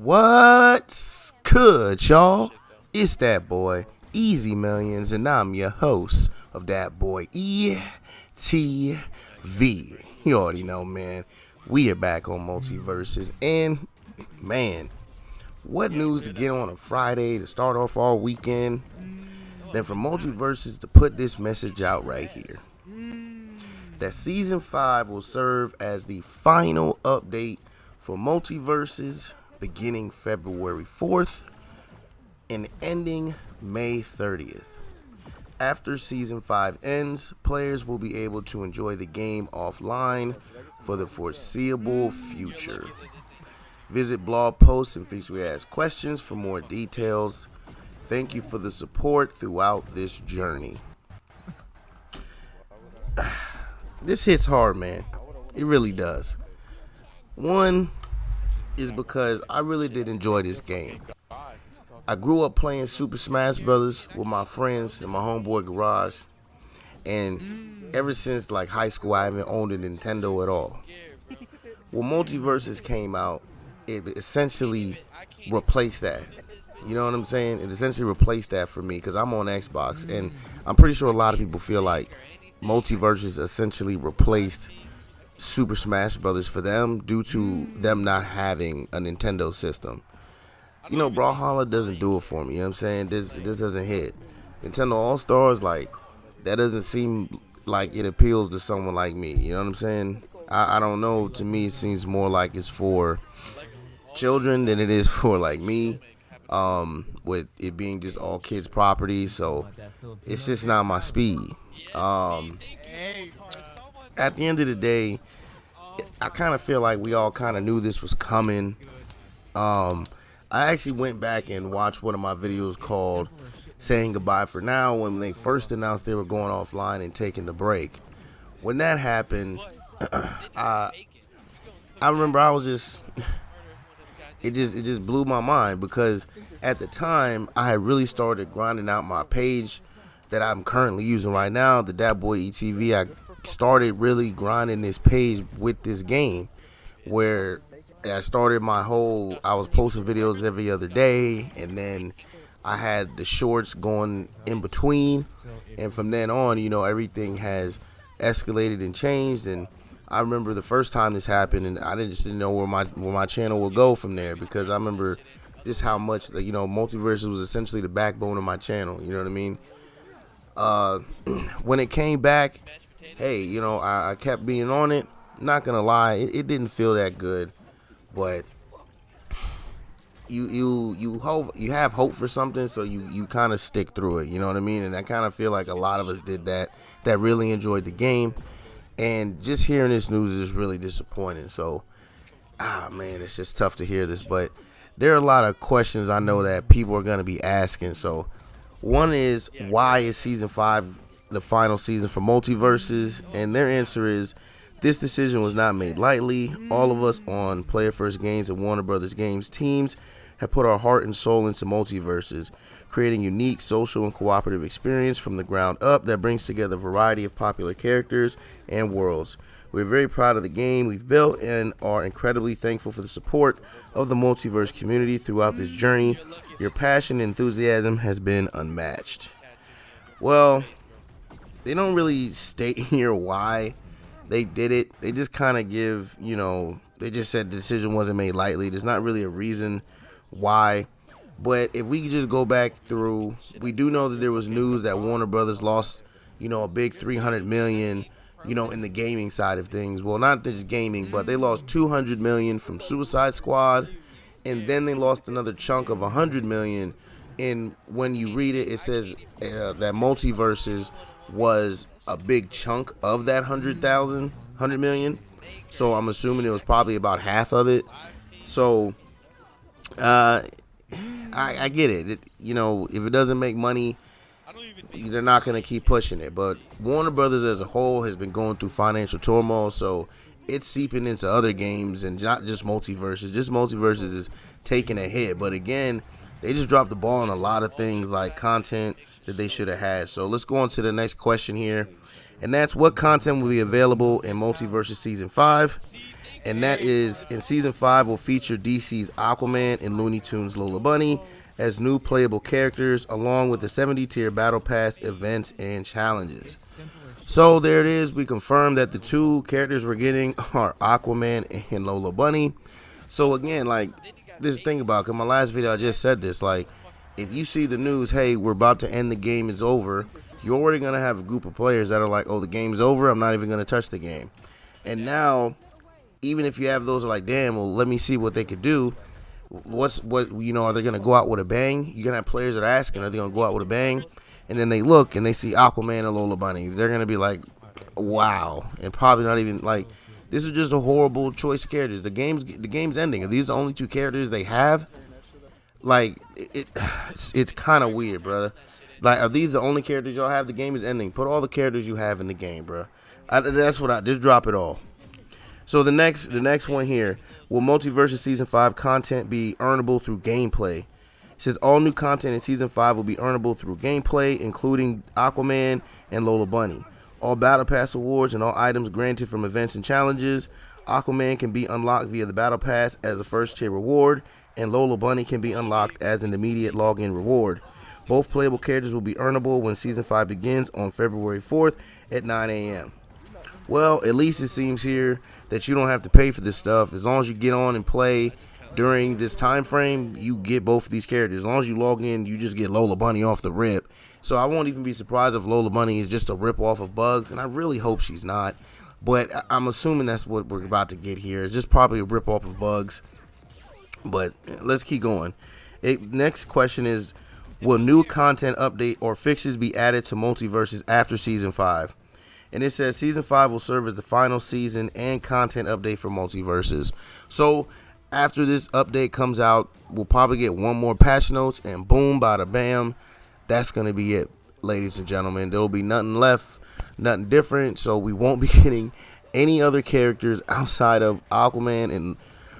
What's good, y'all? It's that boy, Easy Millions, and I'm your host of that boy, ETV. You already know, man. We are back on Multiversus, and man, what news to get on a Friday to start off our weekend than for Multiversus to put this message out right here. That Season 5 will serve as the final update for Multiversus beginning February 4th and ending May 30th. After Season 5 ends, players will be able to enjoy the game offline for the foreseeable future. Visit blog posts and frequently asked questions for more details. Thank you for the support throughout this journey. This hits hard, man. It really does. One is because I really did enjoy this game. I grew up playing Super Smash Brothers with my friends in my homeboy garage, and ever since like high school, I haven't owned a Nintendo at all. When Multiversus came out, it essentially replaced that. You know what I'm saying? It essentially replaced that for me because I'm on Xbox, and I'm pretty sure a lot of people feel like Multiversus essentially replaced Super Smash Brothers for them due to them not having a Nintendo system. You know, Brawlhalla doesn't do it for me. You know what I'm saying? This doesn't hit. Nintendo All-Stars, like, that doesn't seem like it appeals to someone like me. You know what I'm saying? I don't know. To me, it seems more like it's for children than it is for, like, me. With it being just all kids' property. So, it's just not my speed. At the end of the day, I kind of feel like we all kind of knew this was coming. I actually went back and watched one of my videos called Saying Goodbye for Now when they first announced they were going offline and taking the break. When that happened, I remember I was just it just blew my mind because at the time I had really started grinding out my page that I'm currently using right now, the Dat Boy ETV. I started really grinding this page with this game where I started I was posting videos every other day, and then I had the shorts going in between, and from then on, you know, everything has escalated and changed. And I remember the first time this happened, and I just didn't know where my channel would go from there, because I remember just how much, you know, Multiversus was essentially the backbone of my channel. You know what I mean? When it came back, hey, you know, I kept being on it. Not gonna lie, it didn't feel that good, but you have hope for something, so you kind of stick through it. You know what I mean? And I kind of feel like a lot of us did that really enjoyed the game. And just hearing this news is really disappointing. So, man, it's just tough to hear this, but there are a lot of questions I know that people are gonna be asking. So, one is, why is Season 5 the final season for Multiversus? And their answer is, this decision was not made lightly. All of us on Player First Games and Warner Brothers Games teams have put our heart and soul into Multiversus, creating unique social and cooperative experience from the ground up that brings together a variety of popular characters and worlds. We're very proud of the game we've built and are incredibly thankful for the support of the Multiverse community throughout this journey. Your passion and enthusiasm has been unmatched. Well, they don't really state here why they did it. They just kind of give, you know, they just said the decision wasn't made lightly. There's not really a reason why. But if we could just go back through, we do know that there was news that Warner Brothers lost, you know, a big $300 million, you know, in the gaming side of things. Well, not just gaming, but they lost $200 million from Suicide Squad, and then they lost another chunk of $100 million. And when you read it, it says that Multiversus was a big chunk of that $100 million. So I'm assuming it was probably about half of it. So I get it. You know, if it doesn't make money, they're not going to keep pushing it. But Warner Brothers as a whole has been going through financial turmoil, so it's seeping into other games and not just Multiversus. Just Multiversus is taking a hit. But again, they just dropped the ball on a lot of things like content that they should have had. So let's go on to the next question here. And that's, what content will be available in Multiversus Season 5? And that is in season 5 will feature DC's Aquaman and Looney Tunes Lola Bunny as new playable characters, along with the 70-tier Battle Pass events and challenges. So there it is. We confirmed that the two characters we're getting are Aquaman and Lola Bunny. So again, like, this thing about, because my last video I just said this, like, if you see the news, hey, we're about to end the game, it's over, you're already going to have a group of players that are like, oh, the game's over, I'm not even going to touch the game. And now, even if you have those like, damn, well, let me see what they could do. What are they going to go out with a bang? You're going to have players that are asking, are they going to go out with a bang? And then they look and they see Aquaman and Lola Bunny. They're going to be like, wow. And probably not even like, this is just a horrible choice of characters. The game's ending. Are these the only two characters they have? Like, it's kind of weird, brother. Like, are these the only characters y'all have? The game is ending. Put all the characters you have in the game, bro. That's what just drop it all. So the next one here, will Multiversus Season 5 content be earnable through gameplay? It says all new content in Season 5 will be earnable through gameplay, including Aquaman and Lola Bunny. All Battle Pass awards and all items granted from events and challenges. Aquaman can be unlocked via the Battle Pass as a first-tier reward, and Lola Bunny can be unlocked as an immediate login reward. Both playable characters will be earnable when Season 5 begins on February 4th at 9 a.m. Well, at least it seems here that you don't have to pay for this stuff. As long as you get on and play during this time frame, you get both of these characters. As long as you log in, you just get Lola Bunny off the rip. So I won't even be surprised if Lola Bunny is just a rip-off of Bugs, and I really hope she's not. But I'm assuming that's what we're about to get here. It's just probably a rip-off of Bugs. But let's keep going. Next question is, will new content update or fixes be added to Multiversus after Season 5? And it says Season 5 will serve as the final season and content update for Multiversus. So after this update comes out, we'll probably get one more patch notes, and boom, bada bam, that's going to be it, ladies and gentlemen. There will be nothing left, nothing different, so we won't be getting any other characters outside of Aquaman and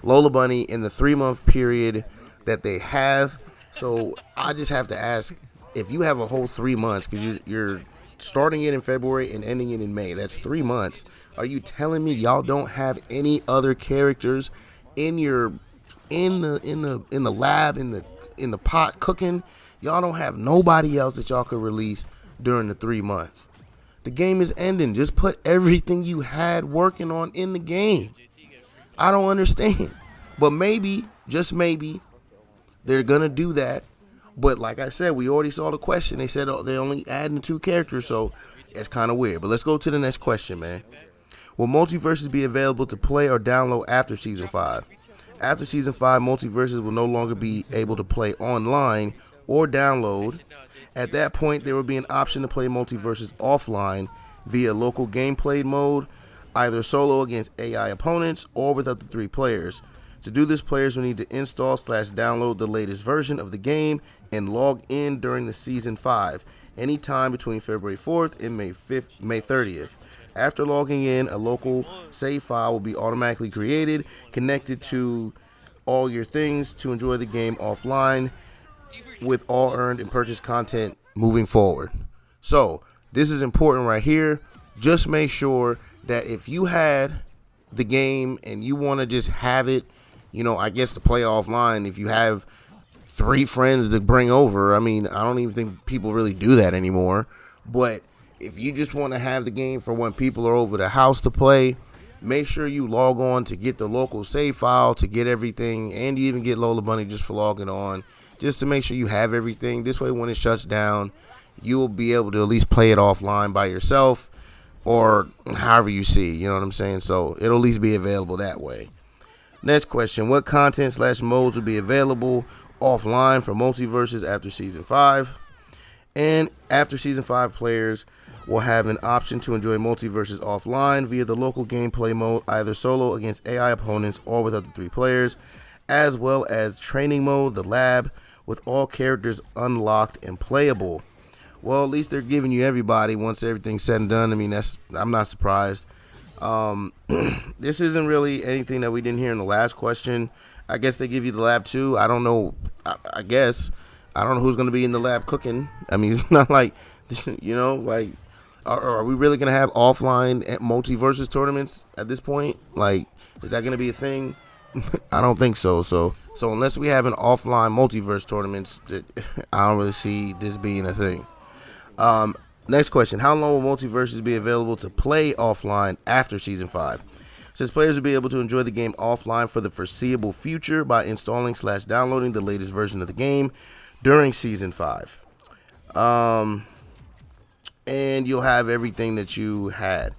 Lola Bunny in the 3-month period that they have. So I just have to ask, if you have a whole 3 months, because you're starting it in February and ending it in May, that's 3 months. Are you telling me y'all don't have any other characters in the lab, in the pot cooking? Y'all don't have nobody else that y'all could release during the 3 months. The game is ending. Just put everything you had working on in the game. I don't understand. But maybe, just maybe, they're going to do that. But like I said, we already saw the question. They said they're only adding 2 characters, so it's kind of weird. But let's go to the next question, man. Will Multiversus be available to play or download after Season 5? After Season 5, Multiversus will no longer be able to play online or download. At that point, there will be an option to play Multiversus offline via local gameplay mode, either solo against AI opponents or with up to 3 players. To do this, players will need to install/download the latest version of the game and log in during the Season 5, anytime between February 4th and May 30th. After logging in, a local save file will be automatically created, connected to all your things to enjoy the game offline, with all earned and purchased content moving forward. So this is important right here. Just make sure that if you had the game and you want to just have it, I guess to play offline, if you have 3 friends to bring over, I mean, I don't even think people really do that anymore. But if you just want to have the game for when people are over the house to play, make sure you log on to get the local save file, to get everything, and you even get Lola Bunny just for logging on, just to make sure you have everything. This way, when it shuts down, you will be able to at least play it offline by yourself, or however you see, you know what I'm saying? So it'll at least be available that way. Next question, what content/modes will be available offline for Multiversus after Season 5? And after Season 5, players will have an option to enjoy Multiversus offline via the local gameplay mode, either solo against AI opponents or with up to 3 players, as well as training mode, the lab, with all characters unlocked and playable. Well, at least they're giving you everybody once everything's said and done. I mean, I'm not surprised. This isn't really anything that we didn't hear in the last question. I guess they give you the lab too. I don't know. I guess I don't know who's going to be in the lab cooking. I mean, it's not like, like Are we really gonna have offline at Multiversus tournaments at this point? Like, is that gonna be a thing? I don't think so. So unless we have an offline multiverse tournaments, I don't really see this being a thing. Next question: how long will Multiversus be available to play offline after Season 5? Since players will be able to enjoy the game offline for the foreseeable future by installing/downloading the latest version of the game during Season 5. And you'll have everything that you had.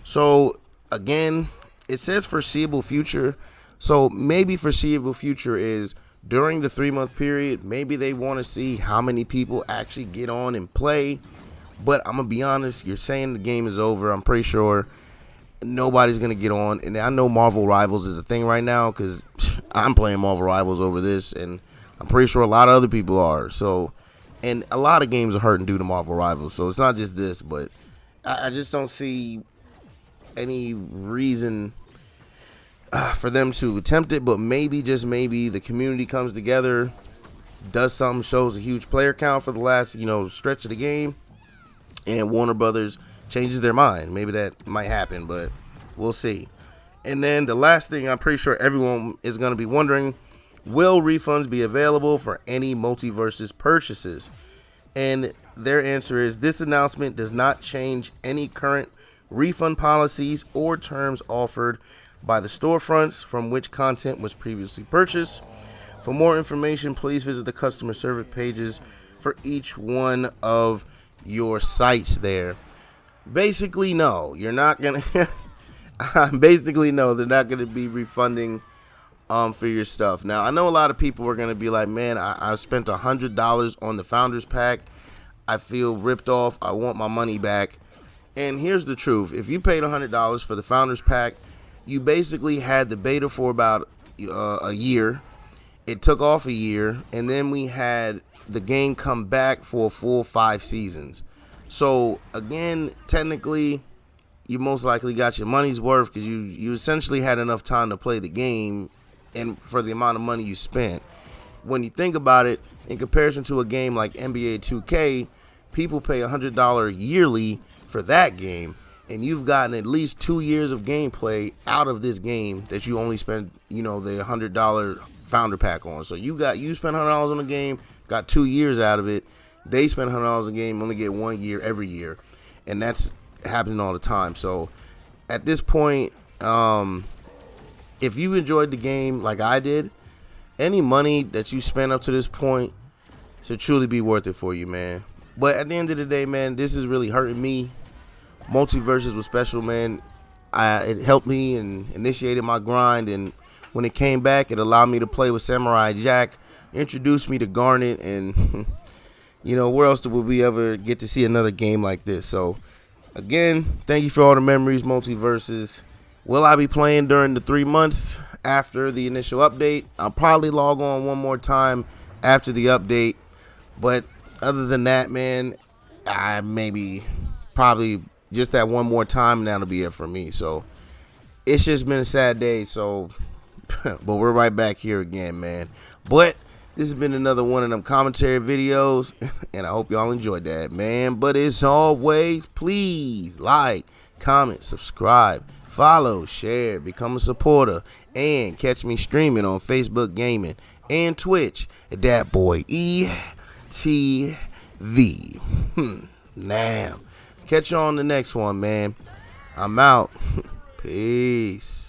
So, again, it says foreseeable future. So, maybe foreseeable future is during the 3-month period. Maybe they want to see how many people actually get on and play. But I'm going to be honest, you're saying the game is over. I'm pretty sure nobody's going to get on. And I know Marvel Rivals is a thing right now because I'm playing Marvel Rivals over this. And I'm pretty sure a lot of other people are. So, and a lot of games are hurting due to Marvel Rivals. So, it's not just this. But I just don't see any reason for them to attempt it. But maybe, just maybe, the community comes together, does something, shows a huge player count for the last, stretch of the game. And Warner Brothers changes their mind. Maybe that might happen, but we'll see. And then the last thing I'm pretty sure everyone is going to be wondering, will refunds be available for any Multiversus purchases? And their answer is this announcement does not change any current refund policies or terms offered by the storefronts from which content was previously purchased. For more information, please visit the customer service pages for each one of your sites there. Basically, no, you're not gonna basically no, they're not gonna be refunding for your stuff. Now, I know a lot of people are gonna be like, man, I spent $100 on the Founders Pack. I feel ripped off. I want my money back. And here's the truth: if you paid $100 for the Founders Pack, you basically had the beta for about a year. It took off a year, and then we had the game come back for a full 5 seasons. So again, technically, you most likely got your money's worth because you essentially had enough time to play the game, and for the amount of money you spent. When you think about it, in comparison to a game like NBA 2K, people pay $100 yearly for that game, and you've gotten at least 2 years of gameplay out of this game that you only spent, the $100 Founder Pack on. So you spent $100 on the game, got 2 years out of it. They spend $100 a game, only get 1 year every year, and that's happening all the time. So at this point, if you enjoyed the game like I did, any money that you spent up to this point should truly be worth it for you, man. But at the end of the day, man, this is really hurting me. Multiversus was special, man. It helped me and initiated my grind, and when it came back, it allowed me to play with Samurai Jack, introduced me to Garnet, and where else would we ever get to see another game like this? So again, thank you for all the memories, Multiversus. Will I be playing during the 3 months after the initial update? I'll probably log on one more time after the update, but other than that, man, I probably just that one more time, and that'll be it for me. So it's just been a sad day. So, but we're right back here again, man. But this has been another one of them commentary videos, and I hope y'all enjoyed that, man. But as always, please like, comment, subscribe, follow, share, become a supporter, and catch me streaming on Facebook Gaming and Twitch at that boy ETV. Now, catch you on the next one, man. I'm out. Peace.